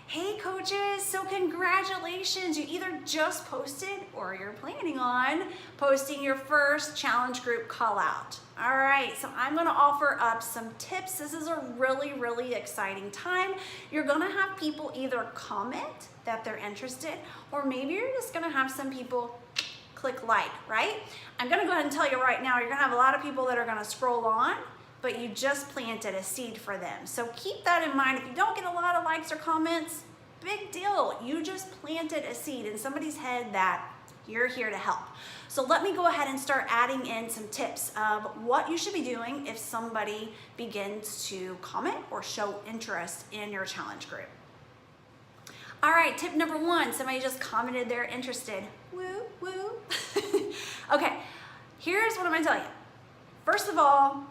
Hey coaches, so congratulations. You either just posted or you're planning on posting your first challenge group call out. All right, so I'm gonna offer up some tips. This is a really exciting time. You're gonna have people either comment that they're interested, or maybe you're just gonna have some people click like, right? I'm gonna go ahead and tell you right now, you're gonna have a lot of people that are gonna scroll on, but you just planted a seed for them. So keep that in mind. If you don't get a lot of likes or comments, big deal. You just planted a seed in somebody's head that you're here to help. So let me go ahead and start adding in some tips of what you should be doing if somebody begins to comment or show interest in your challenge group. All right, tip number one, somebody just commented they're interested. Woo, woo. Okay, here's what I'm gonna tell you. First of all,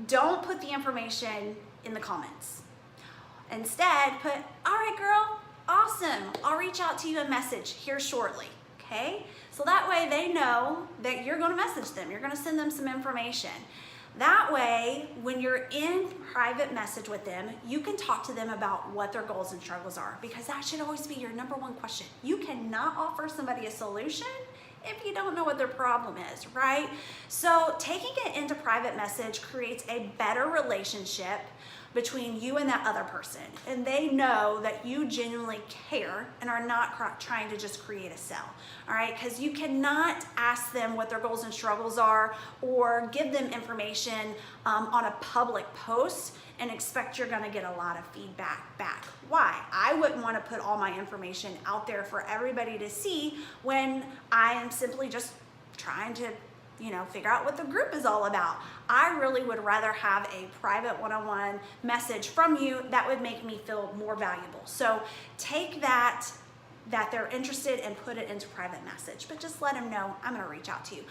don't put the information in the comments. Instead, put, all right, girl, awesome. I'll reach out to you a message here shortly, okay? So that way they know that you're gonna message them. You're gonna send them some information. That way, when you're in private message with them, you can talk to them about what their goals and struggles are, because that should always be your number one question. You cannot offer somebody a solution if you don't know what their problem is, right? So taking it into private message creates a better relationship between you and that other person, and they know that you genuinely care and are not trying to just create a sell, all right? Because you cannot ask them what their goals and struggles are or give them information on a public post and expect you're gonna get a lot of feedback back. Why? I wouldn't wanna put all my information out there for everybody to see when I am simply just trying to figure out what the group is all about. I really would rather have a private one-on-one message from you that would make me feel more valuable. So take that they're interested and put it into private message, but just let them know I'm gonna reach out to you.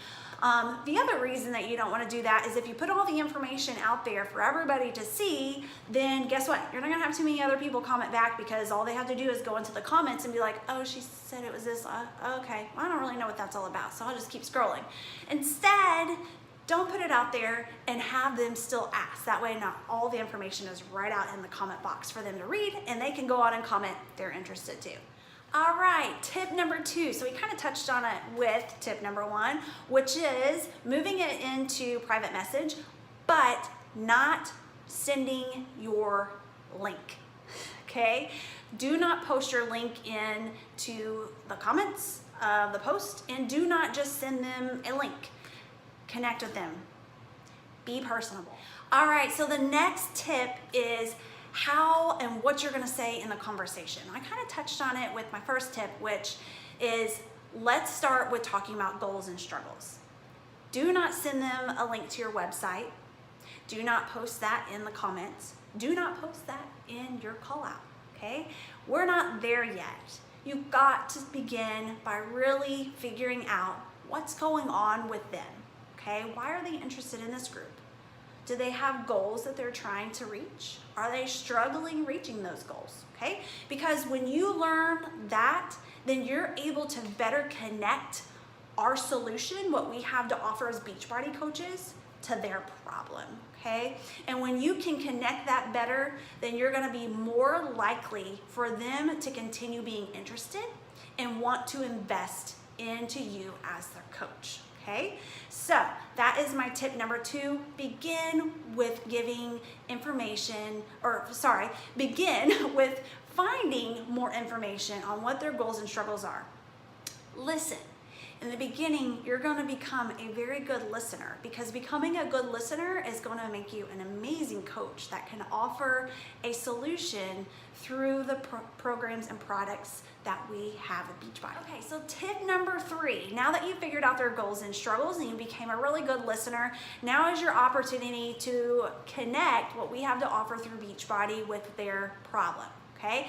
The other reason that you don't wanna do that is if you put all the information out there for everybody to see, then guess what? You're not gonna have too many other people comment back, because all they have to do is go into the comments and be like, oh, she said it was this, okay, well, I don't really know what that's all about, so I'll just keep scrolling. Instead, don't put it out there and have them still ask. That way not all the information is right out in the comment box for them to read, and they can go on and comment they're interested too. All right, tip number two. So we kind of touched on it with tip number one, which is moving it into private message, but not sending your link, okay? Do not post your link into the comments of the post, and do not just send them a link. Connect with them. Be personable. All right, so the next tip is how and what you're gonna say in the conversation. I kind of touched on it with my first tip, which is let's start with talking about goals and struggles. Do not send them a link to your website. Do not post that in the comments. Do not post that in your call out, okay? We're not there yet. You've got to begin by really figuring out what's going on with them, okay? Why are they interested in this group? Do they have goals that they're trying to reach? Are they struggling reaching those goals, okay? Because when you learn that, then you're able to better connect our solution, what we have to offer as Beachbody coaches, to their problem, okay? And when you can connect that better, then you're gonna be more likely for them to continue being interested and want to invest into you as their coach. Okay, so that is my tip number two. Begin with giving information, begin with finding more information on what their goals and struggles are. Listen. In the beginning, you're going to become a very good listener, because becoming a good listener is going to make you an amazing coach that can offer a solution through the programs and products that we have at Beachbody. Okay, so tip number three, now that you've figured out their goals and struggles and you became a really good listener, now is your opportunity to connect what we have to offer through Beachbody with their problem. Okay.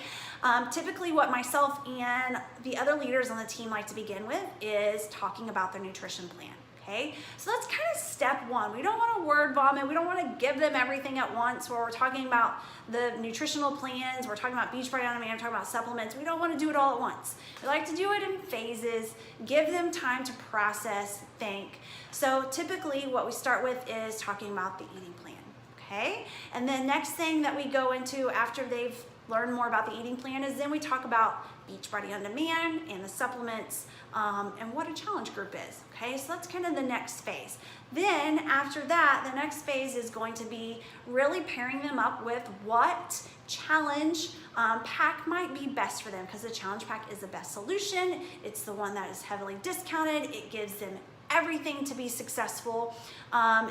Typically what myself and the other leaders on the team like to begin with is talking about their nutrition plan. Okay, so that's kind of step one. We don't want to word vomit. We don't want to give them everything at once, where we're talking about the nutritional plans, we're talking about Beachbody on demand, we're talking about supplements. We don't want to do it all at once. We like to do it in phases, give them time to process, think. So typically what we start with is talking about the eating plan. Okay, and then next thing that we go into after they've learn more about the eating plan is then we talk about Beachbody On Demand and the supplements and what a challenge group is. Okay, so that's kind of the next phase. Then after that, the next phase is going to be really pairing them up with what challenge pack might be best for them, because the challenge pack is the best solution. It's the one that is heavily discounted. It gives them everything to be successful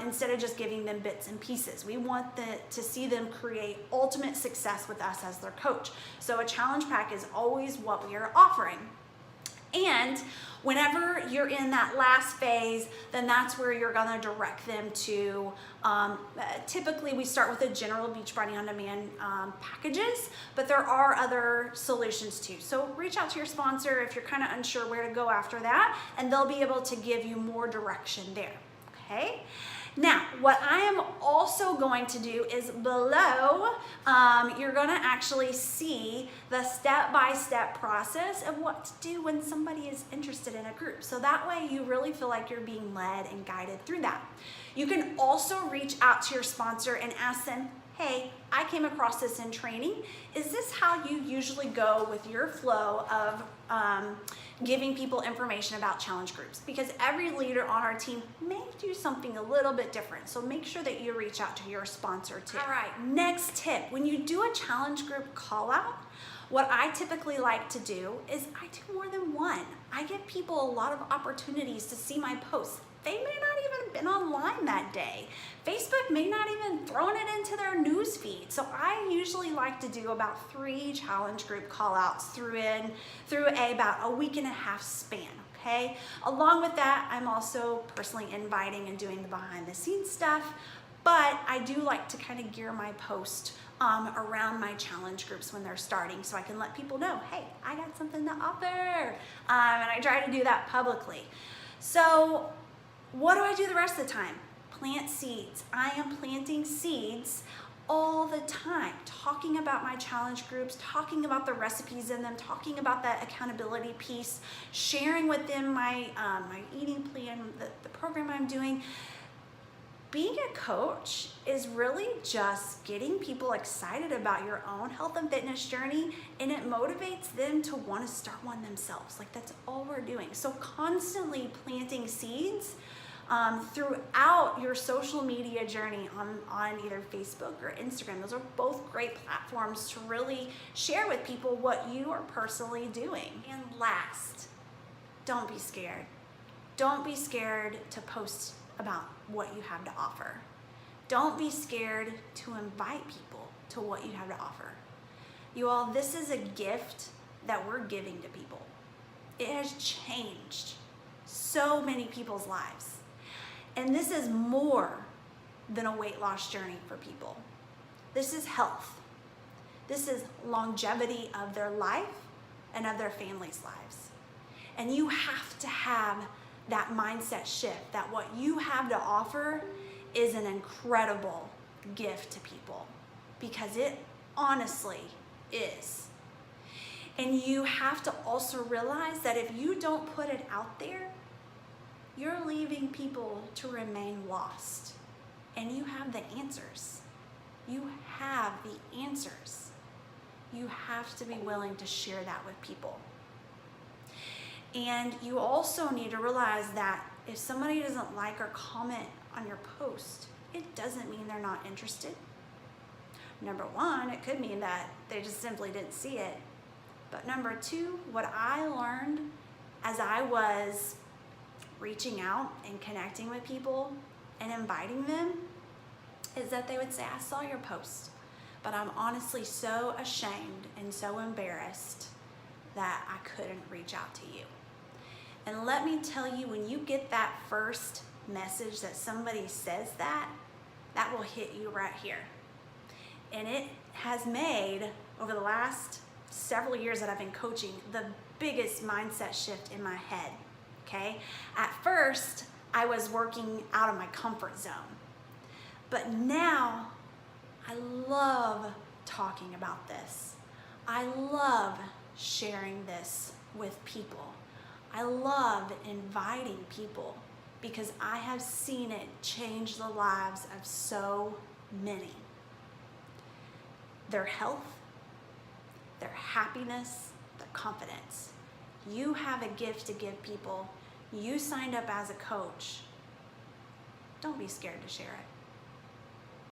instead of just giving them bits and pieces. We want to see them create ultimate success with us as their coach. So a challenge pack is always what we are offering. And whenever you're in that last phase, then that's where you're gonna direct them to, typically we start with the general Beachbody On Demand packages, but there are other solutions too. So reach out to your sponsor if you're kind of unsure where to go after that, and they'll be able to give you more direction there, okay? Now, what I am also going to do is below, you're gonna actually see the step-by-step process of what to do when somebody is interested in a group. So that way you really feel like you're being led and guided through that. You can also reach out to your sponsor and ask them, hey, I came across this in training. Is this how you usually go with your flow of giving people information about challenge groups? Because every leader on our team may do something a little bit different. So make sure that you reach out to your sponsor too. All right, next tip. When you do a challenge group call out, what I typically like to do is I do more than one. I give people a lot of opportunities to see my posts. They may not even been online that day. Facebook may not even thrown it into their news feed. So I usually like to do about 3 challenge group call outs through about a week and a half span, okay? Along with that, I'm also personally inviting and doing the behind the scenes stuff, but I do like to kind of gear my post around my challenge groups when they're starting, so I can let people know, hey, I got something to offer. And I try to do that publicly. So what do I do the rest of the time? Plant seeds. I am planting seeds all the time, talking about my challenge groups, talking about the recipes in them, talking about that accountability piece, sharing with them my eating plan, the program I'm doing. Being a coach is really just getting people excited about your own health and fitness journey, and it motivates them to want to start one themselves. Like, that's all we're doing. So constantly planting seeds throughout your social media journey on either Facebook or Instagram. Those are both great platforms to really share with people what you are personally doing. And last, don't be scared. Don't be scared to post about what you have to offer. Don't be scared to invite people to what you have to offer. You all, this is a gift that we're giving to people. It has changed so many people's lives. And this is more than a weight loss journey for people. This is health. This is longevity of their life and of their families' lives. And you have to have that mindset shift that what you have to offer is an incredible gift to people, because it honestly is. And you have to also realize that if you don't put it out there, you're leaving people to remain lost. And you have the answers. You have the answers. You have to be willing to share that with people. And you also need to realize that if somebody doesn't like or comment on your post, it doesn't mean they're not interested. Number one, it could mean that they just simply didn't see it. But number two, what I learned as I was reaching out and connecting with people and inviting them is that they would say, I saw your post, but I'm honestly so ashamed and so embarrassed that I couldn't reach out to you. And let me tell you, when you get that first message that somebody says that will hit you right here. And it has made, over the last several years that I've been coaching, the biggest mindset shift in my head. Okay? At first, I was working out of my comfort zone. But now, I love talking about this. I love sharing this with people. I love inviting people because I have seen it change the lives of so many. Their health, their happiness, their confidence. You have a gift to give people. You signed up as a coach. Don't be scared to share it.